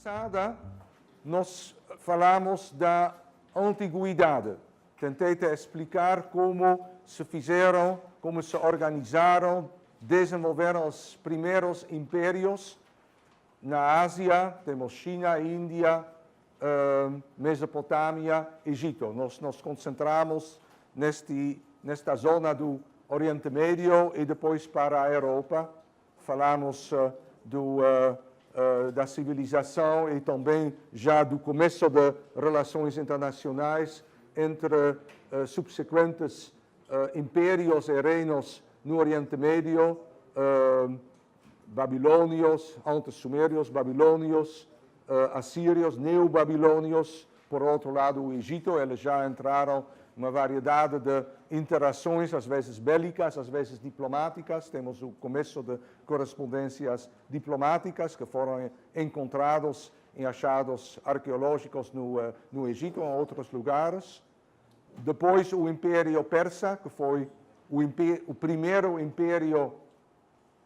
passada, nós falamos da antiguidade. Tentei te explicar como se fizeram, como se organizaram, desenvolveram os primeiros impérios. Na Ásia, temos China, Índia, Mesopotâmia, Egito. Nós nos concentramos nesta zona do Oriente Médio e depois para a Europa. Falamos da civilização e também já do começo de relações internacionais entre subsequentes impérios e reinos no Oriente Médio, babilônios, antes sumérios, babilônios, assírios, neobabilônios. Por outro lado, o Egito, eles já entraram uma variedade de interações, às vezes bélicas, às vezes diplomáticas. Temos o começo de correspondências diplomáticas que foram encontrados em achados arqueológicos no Egito ou em outros lugares. Depois o Império Persa, que foi o primeiro império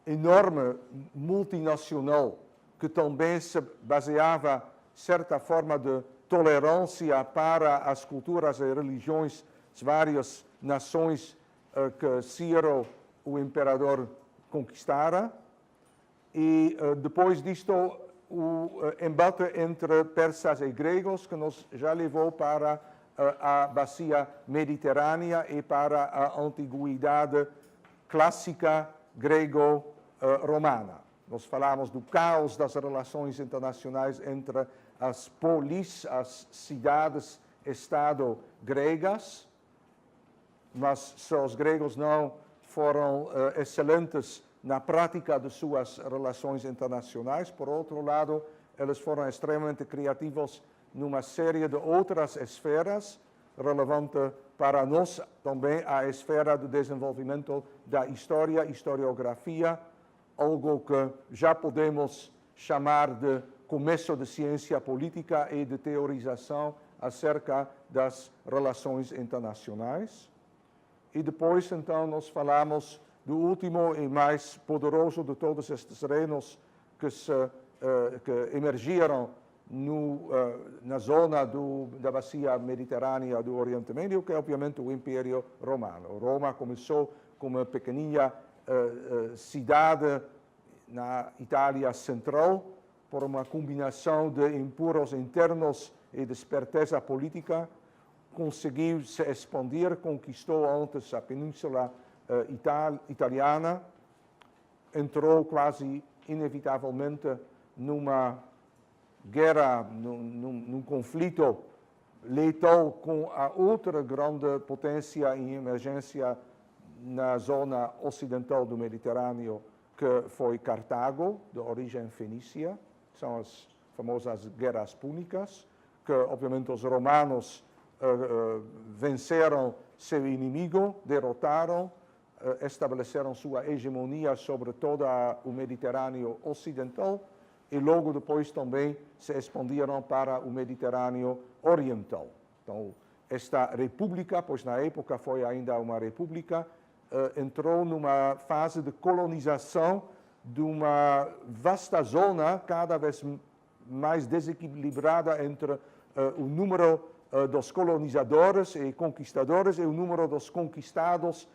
enorme, multinacional, que também se baseava em certa forma de tolerância para as culturas e religiões de várias nações que Ciro, o imperador, conquistara. E depois disto, o embate entre persas e gregos, que nos já levou para a bacia mediterrânea e para a antiguidade clássica grego-romana. Nós falamos do caos das relações internacionais entre as polis, as cidades-estado gregas, mas se os gregos não foram excelentes na prática de suas relações internacionais, por outro lado, eles foram extremamente criativos numa série de outras esferas, relevante para nós também a esfera do desenvolvimento da história, historiografia, algo que já podemos chamar de começo de ciência política e de teorização acerca das relações internacionais. E depois, então, nós falamos do último e mais poderoso de todos estes reinos que emergiram na zona da bacia mediterrânea do Oriente Médio, que é obviamente o Império Romano. Roma começou como uma pequenina cidade na Itália central, por uma combinação de impuros internos e de esperteza política, conseguiu se expandir, conquistou antes a península italiana, entrou quase inevitavelmente numa guerra, num conflito letal com a outra grande potência em emergência na zona ocidental do Mediterrâneo, que foi Cartago, de origem fenícia. São as famosas guerras púnicas, que obviamente os romanos venceram seu inimigo, derrotaram, estabeleceram sua hegemonia sobre todo o Mediterrâneo ocidental e logo depois também se expandiram para o Mediterrâneo oriental. Então, esta república, pois na época foi ainda uma república, entrou numa fase de colonização de uma vasta zona, cada vez mais desequilibrada entre o número dos colonizadores e conquistadores e o número dos conquistados,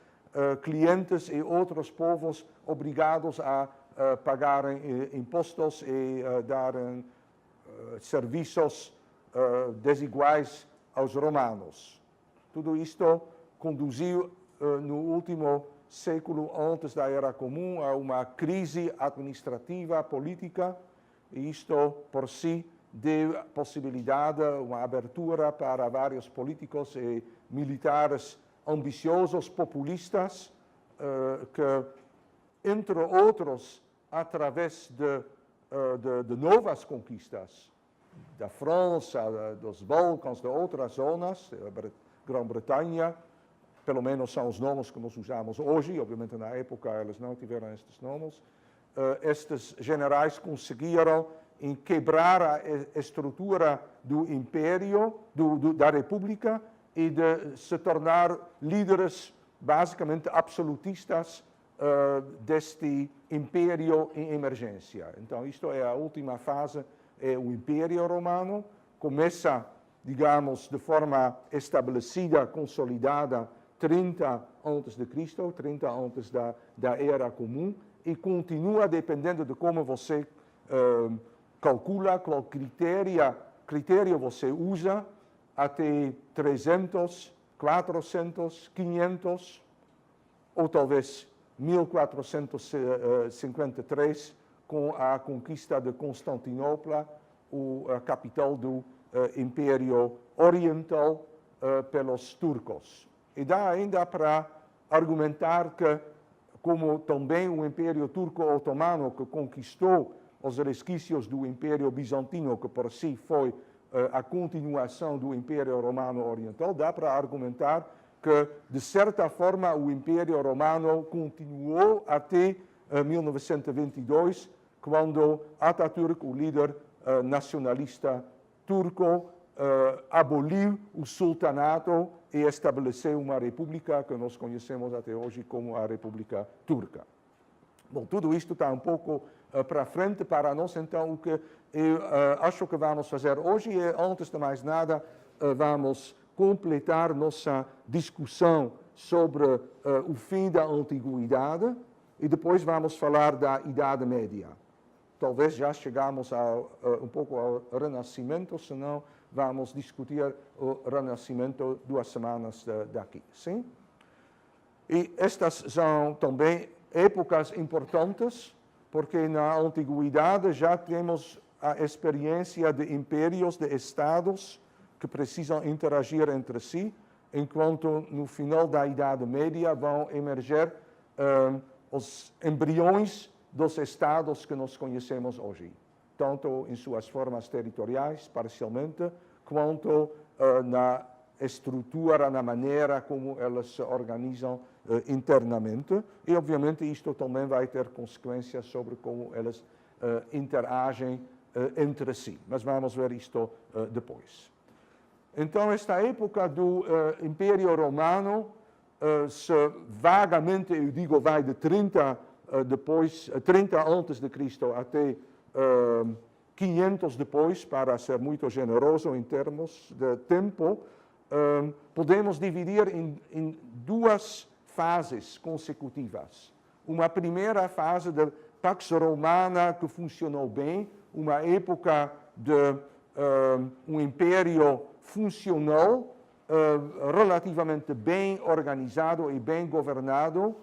clientes e outros povos obrigados a pagarem impostos e darem serviços desiguais aos romanos. Tudo isto conduziu no último século antes da Era Comum a uma crise administrativa, política, e isto por si deu possibilidade, uma abertura para vários políticos e militares ambiciosos, populistas, que, entre outros, através de novas conquistas da França, dos Balcãs, de outras zonas, Grã-Bretanha, pelo menos são os nomes que nós usamos hoje, obviamente na época eles não tiveram estes nomes, estes generais conseguiram quebrar a estrutura do império, da república, e de se tornar líderes basicamente absolutistas deste império em emergência. Então, isto é a última fase é o Império Romano, começa, digamos, de forma estabelecida, consolidada, 30 a.C., 30 antes da Era Comum, e continua dependendo de como você calcula, qual critério você usa, até 300, 400, 500, ou talvez 1453, com a conquista de Constantinopla, a capital do Império Oriental, pelos turcos. E dá ainda para argumentar que, como também o Império Turco-Otomano, que conquistou os resquícios do Império Bizantino, que por si foi a continuação do Império Romano Oriental, dá para argumentar que, de certa forma, o Império Romano continuou até 1922, quando Atatürk, o líder nacionalista turco, aboliu o sultanato e estabeleceu uma república que nós conhecemos até hoje como a República Turca. Bom, tudo isto está um pouco para frente para nós, então o que eu acho que vamos fazer hoje é, antes de mais nada, vamos completar nossa discussão sobre o fim da Antiguidade e depois vamos falar da Idade Média. Talvez já chegamos um pouco ao Renascimento, senão vamos discutir o Renascimento 2 semanas daqui, sim? E estas são também épocas importantes, porque na Antiguidade já temos a experiência de impérios, de estados que precisam interagir entre si, enquanto no final da Idade Média vão emerger os embriões dos estados que nós conhecemos hoje, tanto em suas formas territoriais, parcialmente, quanto na estrutura, na maneira como elas se organizam internamente. E, obviamente, isto também vai ter consequências sobre como elas interagem entre si. Mas vamos ver isto depois. Então, esta época do Império Romano, se vagamente, eu digo, vai de 30 antes de Cristo até 500 depois, para ser muito generoso em termos de tempo, podemos dividir em duas fases consecutivas. Uma primeira fase de Pax Romana que funcionou bem, uma época de um império funcional, relativamente bem organizado e bem governado,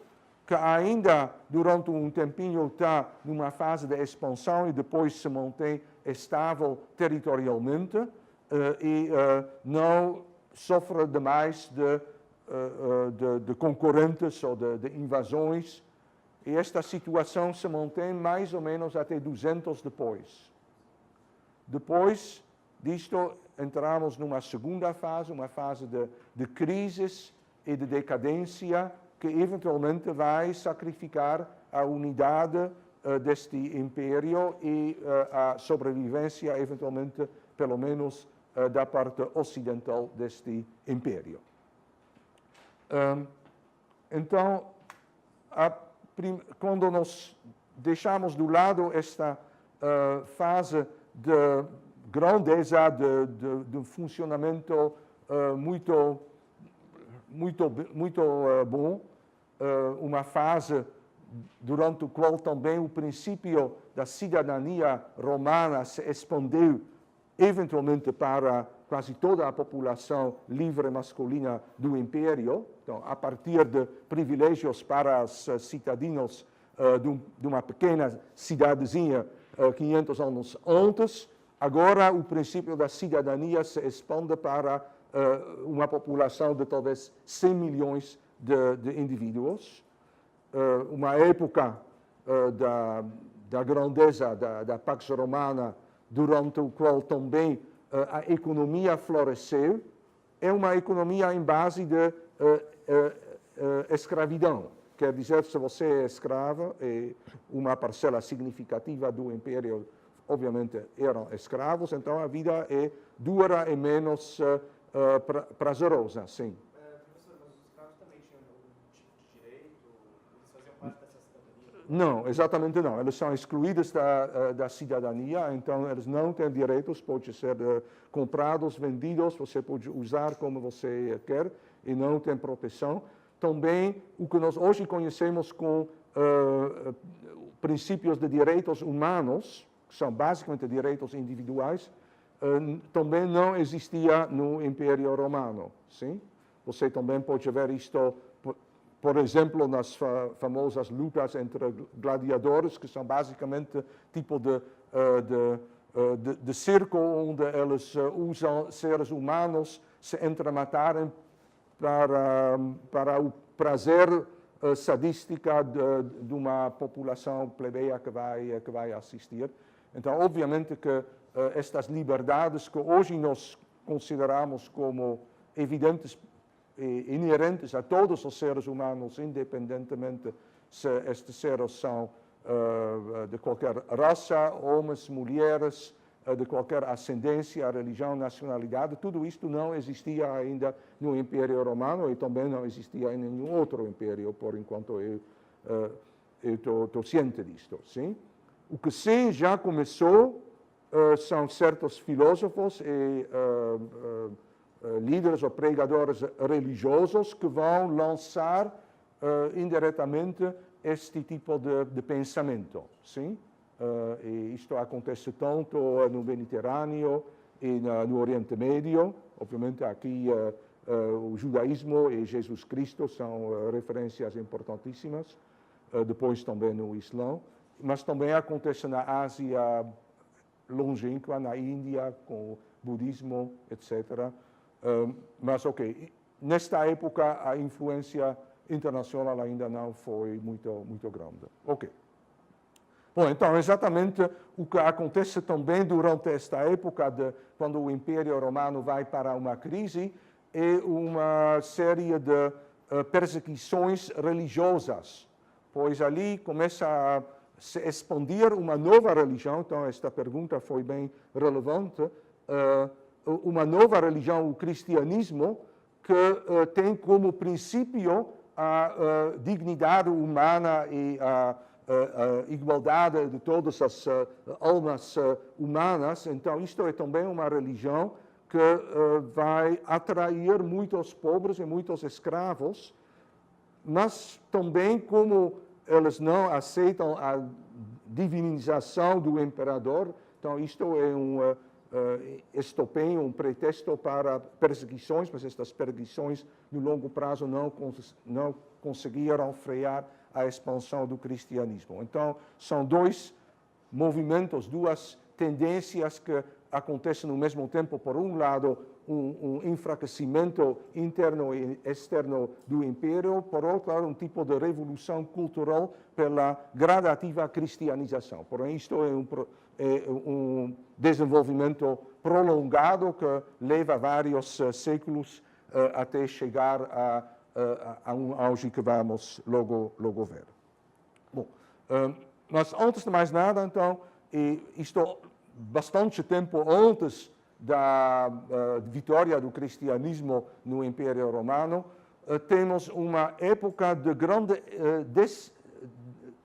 que ainda durante um tempinho está numa fase de expansão e depois se mantém estável territorialmente e não sofre demais de concorrentes ou de invasões. E esta situação se mantém mais ou menos até 200 depois. Depois disto, entramos numa segunda fase, uma fase de crises e de decadência, que eventualmente vai sacrificar a unidade deste império e a sobrevivência, eventualmente, pelo menos, da parte ocidental deste império. Então, quando nós deixamos de lado esta fase de grandeza, de funcionamento muito bom, uma fase durante a qual também o princípio da cidadania romana se expandiu eventualmente para quase toda a população livre masculina do Império, então, a partir de privilégios para os cidadãos de uma pequena cidadezinha 500 anos antes. Agora o princípio da cidadania se expande para uma população de talvez 100 milhões de indivíduos. Uma época da grandeza da Pax Romana, durante o qual também a economia floresceu, é uma economia em base de escravidão. Quer dizer, se você é escravo, e uma parcela significativa do império, obviamente, eram escravos, então a vida é dura e menos prazerosa, sim. Professor, mas os escravos também tinham algum tipo de direito? Eles faziam parte dessa cidadania? Não, exatamente não. Eles são excluídos da cidadania, então eles não têm direitos, podem ser comprados, vendidos, você pode usar como você quer e não tem proteção. Também o que nós hoje conhecemos com princípios de direitos humanos, que são basicamente direitos individuais, também não existia no Império Romano, sim? Você também pode ver isto, por exemplo, nas famosas lutas entre gladiadores, que são basicamente tipo de circo, onde eles usam seres humanos se entrematarem para o prazer sadística de uma população plebeia que vai assistir. Então, obviamente que estas liberdades que hoje nós consideramos como evidentes e inerentes a todos os seres humanos, independentemente se estes seres são de qualquer raça, homens, mulheres, de qualquer ascendência, religião, nacionalidade, tudo isto não existia ainda no Império Romano e também não existia em nenhum outro império, por enquanto eu estou ciente disto, sim? O que sim já começou são certos filósofos e líderes ou pregadores religiosos que vão lançar indiretamente este tipo de pensamento, sim? E isto acontece tanto no Mediterrâneo e no Oriente Médio. Obviamente aqui o judaísmo e Jesus Cristo são referências importantíssimas, depois também no Islã, mas também acontece na Ásia longínqua, na Índia, com o budismo, etc. Mas, ok, nesta época a influência internacional ainda não foi muito grande. Ok. Bom, então, exatamente o que acontece também durante esta época, quando o Império Romano vai para uma crise, é uma série de perseguições religiosas, pois ali começa a se expandir uma nova religião. Então, esta pergunta foi bem relevante, uma nova religião, o cristianismo, que tem como princípio a dignidade humana e a igualdade de todas as almas humanas. Então, isto é também uma religião que vai atrair muitos pobres e muitos escravos, mas também como eles não aceitam a divinização do imperador, então isto é um estopim, um pretexto para perseguições, mas estas perseguições no longo prazo não conseguiram frear a expansão do cristianismo. Então, são dois movimentos, duas tendências que acontecem no mesmo tempo. Por um lado, um enfraquecimento interno e externo do império, por outro lado, um tipo de revolução cultural pela gradativa cristianização. Porém, isto é um desenvolvimento prolongado que leva vários séculos até chegar a um auge que vamos logo ver. Bom, mas antes de mais nada, então, isto bastante tempo antes da vitória do cristianismo no Império Romano, temos uma época de grande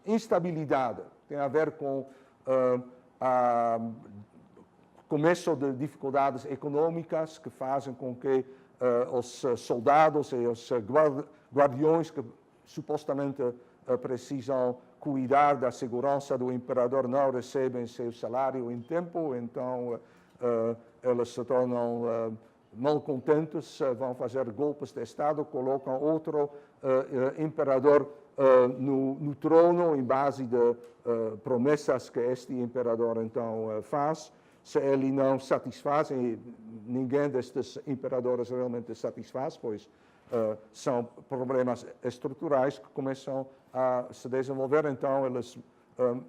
instabilidade. Tem a ver com o começo de dificuldades econômicas que fazem com que os soldados e os guardiões que supostamente precisam cuidar da segurança do imperador não recebem seu salário em tempo, então eles se tornam malcontentes, vão fazer golpes de Estado, colocam outro imperador no trono em base de promessas que este imperador então faz. Se ele não satisfaz, e ninguém destes imperadores realmente satisfaz, pois são problemas estruturais que começam a se desenvolver, então eles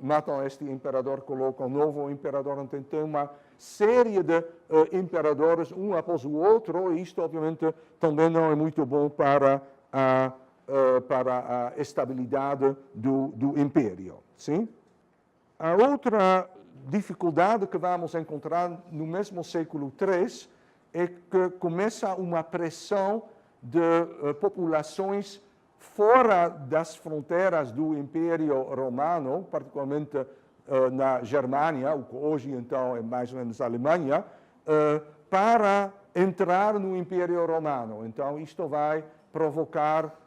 matam este imperador, colocam um novo imperador, então tem uma série de imperadores, um após o outro, e isto obviamente também não é muito bom para a estabilidade do império, sim? A outra dificuldade que vamos encontrar no mesmo século III é que começa uma pressão de populações fora das fronteiras do Império Romano, particularmente na Germânia, o que hoje então é mais ou menos a Alemanha, para entrar no Império Romano. Então isto vai provocar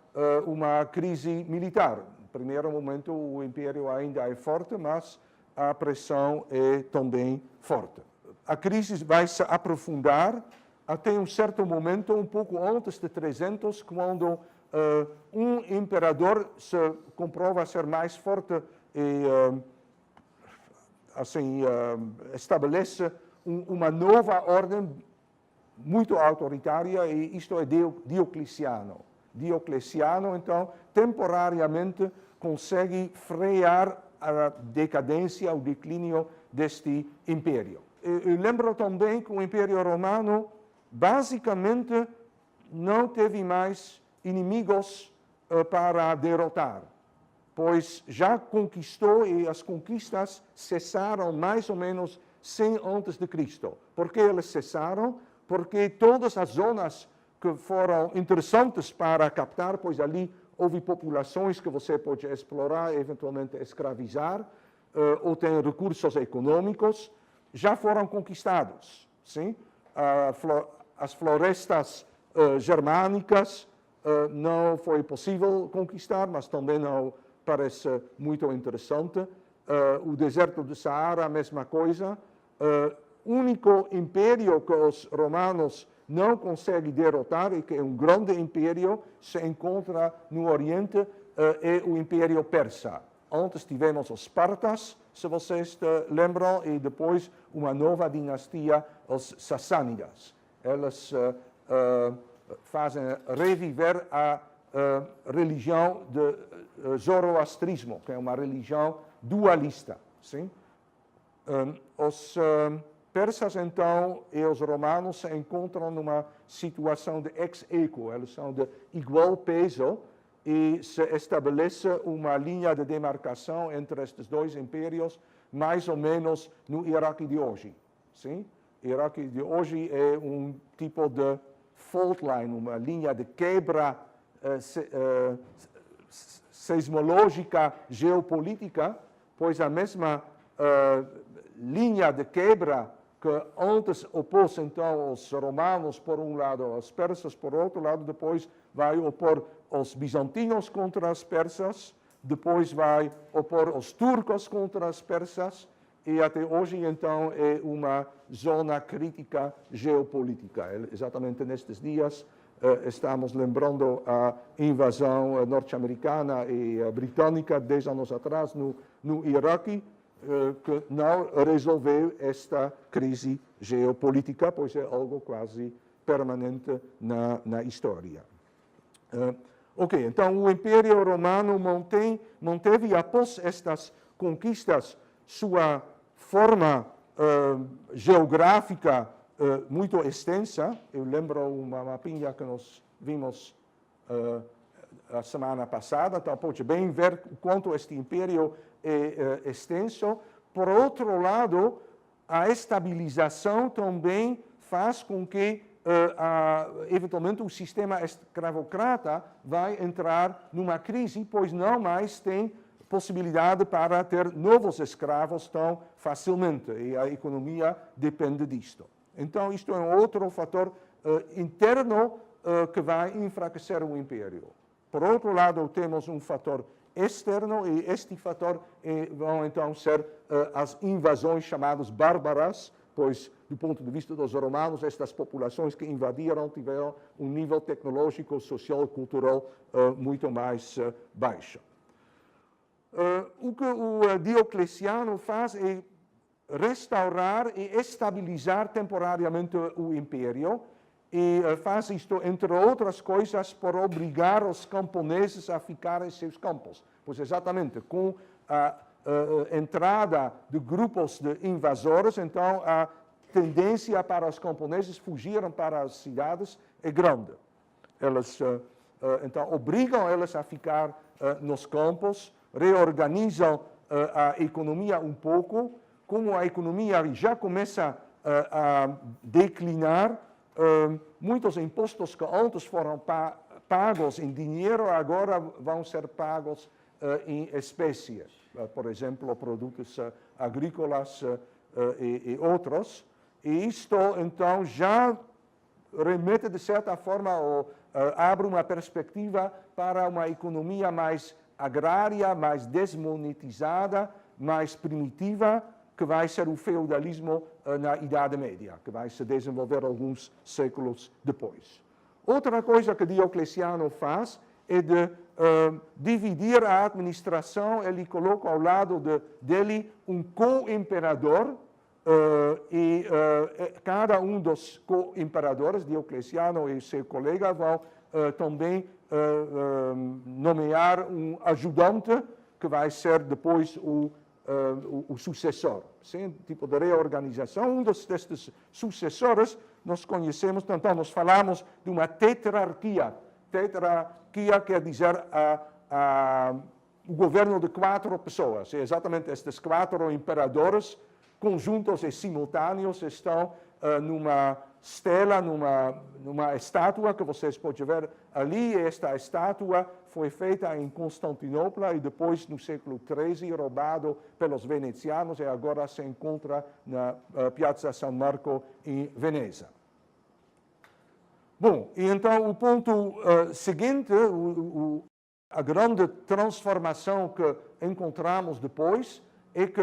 uma crise militar. No primeiro momento o Império ainda é forte, mas a pressão é também forte. A crise vai se aprofundar até um certo momento, um pouco antes de 300, quando um imperador se comprova ser mais forte e assim, estabelece uma nova ordem muito autoritária, e isto é Diocleciano. Diocleciano, então, temporariamente consegue frear a decadência, o declínio deste império. Eu lembro também que o Império Romano basicamente não teve mais inimigos para derrotar, pois já conquistou, e as conquistas cessaram mais ou menos 100 a.C. Por que elas cessaram? Porque todas as zonas que foram interessantes para captar, pois ali houve populações que você pode explorar, eventualmente escravizar, ou tem recursos econômicos, já foram conquistados. Sim? As florestas germânicas não foi possível conquistar, mas também não parece muito interessante. O deserto do Saara, a mesma coisa. O único império que os romanos não conseguem derrotar, e que é um grande império, se encontra no Oriente, é o Império Persa. Antes tivemos os Partas, se vocês lembram, e depois uma nova dinastia, os Sassânidas. Elas fazem reviver a religião de Zoroastrismo, que é uma religião dualista. Sim? Os persas, então, e os romanos se encontram numa situação de ex aequo, eles são de igual peso, e se estabelece uma linha de demarcação entre estes dois impérios, mais ou menos no Iraque de hoje. Sim? O Iraque de hoje é um tipo de fault line, uma linha de quebra seismológica geopolítica, pois a mesma linha de quebra que antes opôs então os romanos por um lado, os persas por outro lado, depois vai opor os bizantinos contra os persas, depois vai opor os turcos contra os persas, e até hoje então é uma zona crítica geopolítica. Exatamente nestes dias estamos lembrando a invasão norte-americana e britânica 10 anos atrás no Iraque, que não resolveu esta crise geopolítica, pois é algo quase permanente na história. Ok, então o Império Romano manteve, após estas conquistas, sua forma geográfica muito extensa. Eu lembro uma mapinha que nós vimos a semana passada, então pode bem ver o quanto este império é extenso. Por outro lado, a estabilização também faz com que eventualmente o sistema escravocrata vai entrar numa crise, pois não mais tem possibilidade para ter novos escravos tão facilmente, e a economia depende disto. Então, isto é um outro fator interno que vai enfraquecer o império. Por outro lado, temos um fator externo, e este fator vão então ser as invasões chamadas bárbaras, pois, do ponto de vista dos romanos, estas populações que invadiram tiveram um nível tecnológico, social, cultural muito mais baixo. O que o Diocleciano faz é restaurar e estabilizar temporariamente o império, e faz isto, entre outras coisas, por obrigar os camponeses a ficar em seus campos. Pois exatamente, com a entrada de grupos de invasores, então a tendência para os camponeses fugirem para as cidades é grande. Eles, então, obrigam eles a ficar nos campos, reorganizam a economia um pouco. Como a economia já começa a declinar, muitos impostos que antes foram pagos em dinheiro agora vão ser pagos em espécies, por exemplo, produtos agrícolas e outros. E isto, então, já remete, de certa forma, ou abre uma perspectiva para uma economia mais agrária, mais desmonetizada, mais primitiva, que vai ser o feudalismo na Idade Média, que vai se desenvolver alguns séculos depois. Outra coisa que Diocleciano faz é de dividir a administração. Ele coloca ao lado dele um co-imperador, e cada um dos co-imperadores, Diocleciano e seu colega, vão também nomear um ajudante, que vai ser depois o sucessor. Sim? Tipo de reorganização. Um destes sucessores nós conhecemos, então nós falamos de uma tetrarquia. Tetrarquia quer dizer o governo de 4 pessoas. E exatamente estes 4 imperadores, conjuntos e simultâneos, estão numa estela, numa estátua que vocês podem ver ali. Esta estátua foi feita em Constantinopla e depois, no século XIII, roubado pelos venecianos, e agora se encontra na Piazza San Marco, em Veneza. Bom, e então o ponto seguinte, a grande transformação que encontramos depois, é que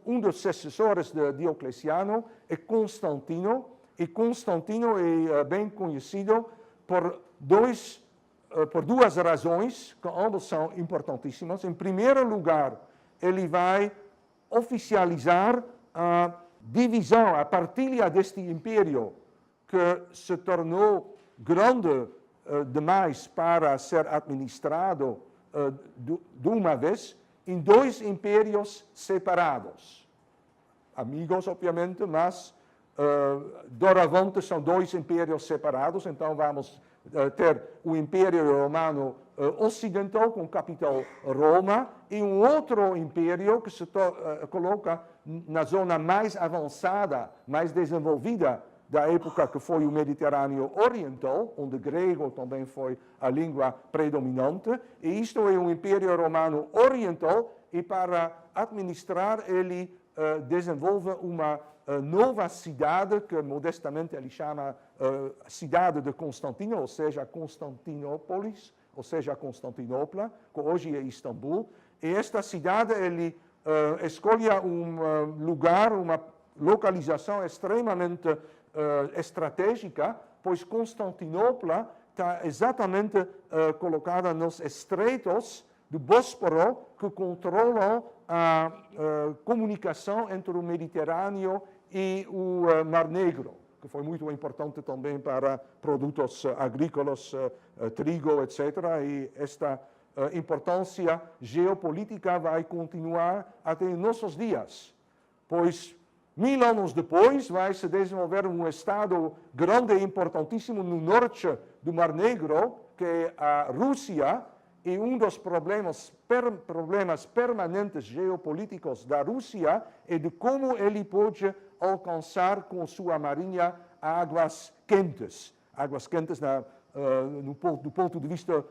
um dos sucessores de Diocleciano é Constantino, e Constantino é bem conhecido por duas razões, que ambas são importantíssimas. Em primeiro lugar, ele vai oficializar a divisão, a partilha deste império, que se tornou grande demais para ser administrado de uma vez, em 2 impérios separados. Amigos, obviamente, mas doravante são 2 impérios separados. Então vamos ter o Império Romano Ocidental, com capital Roma, e um outro império que se coloca na zona mais avançada, mais desenvolvida da época, que foi o Mediterrâneo Oriental, onde grego também foi a língua predominante. E isto é o Império Romano Oriental, e para administrar ele desenvolve uma nova cidade, que modestamente ele chama cidade de Constantino, ou seja, Constantinópolis, ou seja, Constantinopla, que hoje é Istambul. E esta cidade ele escolhe um lugar, uma localização extremamente estratégica, pois Constantinopla está exatamente colocada nos estreitos do Bósforo, que controlam a comunicação entre o Mediterrâneo e o Mar Negro, que foi muito importante também para produtos agrícolas, trigo, etc. E esta importância geopolítica vai continuar até nossos dias, pois 1000 anos depois vai se desenvolver um estado grande e importantíssimo no norte do Mar Negro, que é a Rússia. E um dos problemas permanentes geopolíticos da Rússia é de como ele pode alcançar com sua marinha águas quentes. Águas quentes, do ponto de vista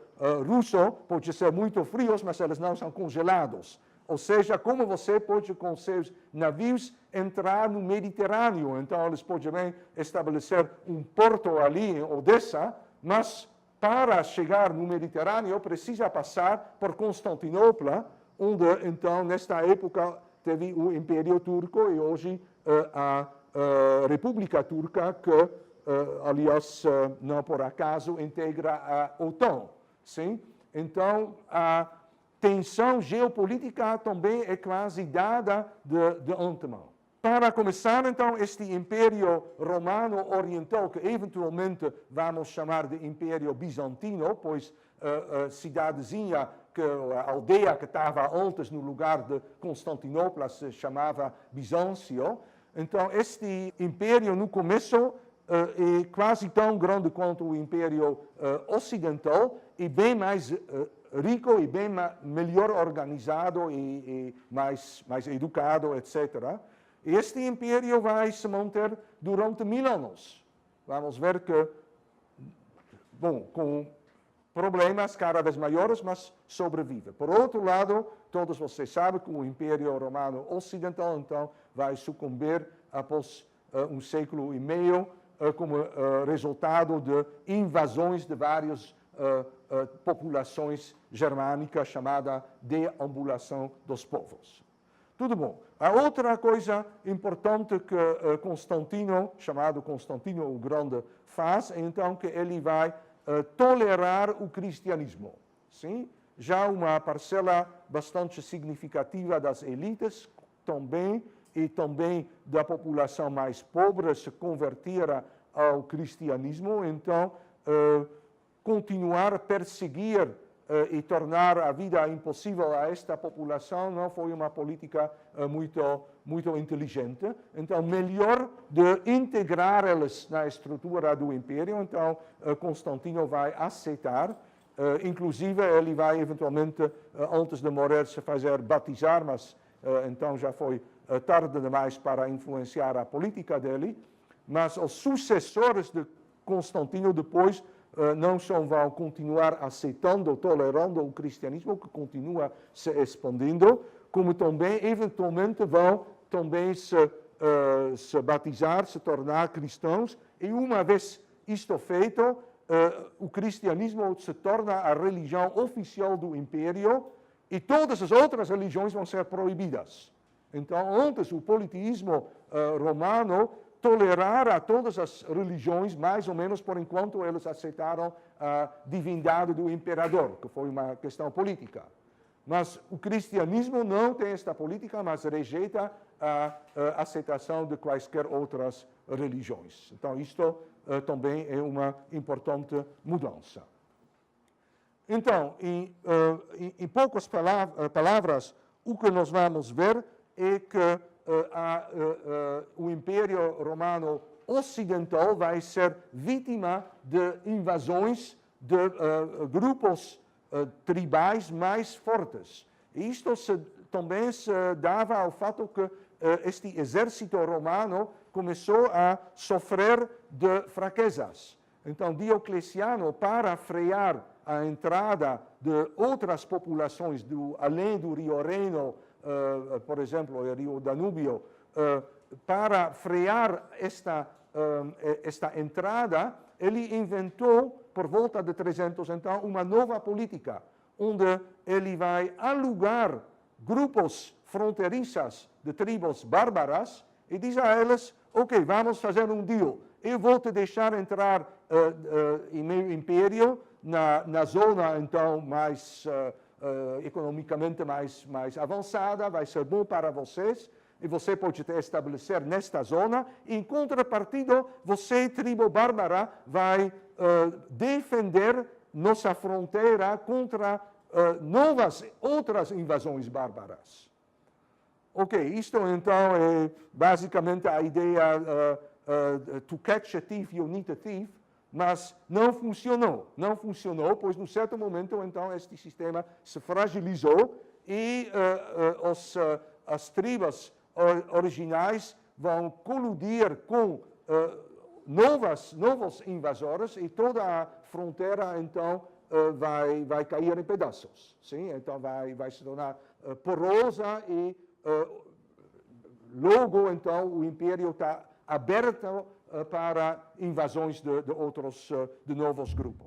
russo, podem ser muito frios, mas eles não são congelados. Ou seja, como você pode, com seus navios, entrar no Mediterrâneo. Então, eles podem bem estabelecer um porto ali em Odessa, mas para chegar no Mediterrâneo, precisa passar por Constantinopla, onde, então, nesta época, teve o Império Turco e hoje a República Turca, que, aliás, não por acaso, integra a OTAN. Sim? Então, a tensão geopolítica também é quase dada de antemão. Para começar, então, este Império Romano Oriental, que eventualmente vamos chamar de Império Bizantino, pois a cidadezinha, a aldeia que estava antes no lugar de Constantinopla se chamava Bizâncio. Então, este império, no começo, é quase tão grande quanto o Império Ocidental, e bem mais rico e bem melhor organizado e mais educado, etc. Este império vai se manter durante 1000 anos. Vamos ver que, bom, com problemas cada vez maiores, mas sobrevive. Por outro lado, todos vocês sabem que o Império Romano Ocidental, então, vai sucumbir após um século e meio, como resultado de invasões de várias populações germânicas, chamada deambulação dos povos. Tudo bom. A outra coisa importante que Constantino, chamado Constantino o Grande, faz, é então que ele vai tolerar o cristianismo. Sim? Já uma parcela bastante significativa das elites também, e também da população mais pobre, se convertira ao cristianismo. Então, continuar a perseguir e tornar a vida impossível a esta população não foi uma política muito inteligente. Então, melhor de integrar eles na estrutura do império. Então, Constantino vai aceitar. Inclusive, ele vai eventualmente, antes de morrer, se fazer batizar, mas então já foi tarde demais para influenciar a política dele. Mas os sucessores de Constantino depois não só vão continuar aceitando, tolerando o cristianismo, que continua se expandindo, como também, eventualmente, vão também se batizar, se tornar cristãos, e uma vez isto feito, o cristianismo se torna a religião oficial do império, e todas as outras religiões vão ser proibidas. Então, antes, o politeísmo romano tolerara todas as religiões, mais ou menos por enquanto eles aceitaram a divindade do imperador, que foi uma questão política. Mas o cristianismo não tem esta política, mas rejeita a aceitação de quaisquer outras religiões. Então, isto também é uma importante mudança. Então, em poucas palavras, o que nós vamos ver é que o Império Romano Ocidental vai ser vítima de invasões de grupos tribais mais fortes. E isto também se dava ao fato que este exército romano começou a sofrer de fraquezas. Então, Diocleciano, para frear a entrada de outras populações além do Rio Reno, por exemplo, o Rio Danúbio, para frear esta entrada, ele inventou, por volta de 300, então, uma nova política, onde ele vai alugar grupos fronteiriças de tribos bárbaras e diz a elas, ok, vamos fazer um deal. Eu vou te deixar entrar em meu império, na zona, então, mais economicamente mais avançada, vai ser bom para vocês, e você pode te estabelecer nesta zona. Em contrapartida, você, tribo bárbara, vai defender nossa fronteira contra outras invasões bárbaras. Ok, isto então é basicamente a ideia to catch a thief, you need a thief, mas não funcionou. Não funcionou, pois, num certo momento, então, este sistema se fragilizou e as tribos originais vão colidir com novos invasores e toda a fronteira, então, vai cair em pedaços. Sim? Então, vai se tornar porosa e logo, então, o império está aberto para invasões de novos grupos.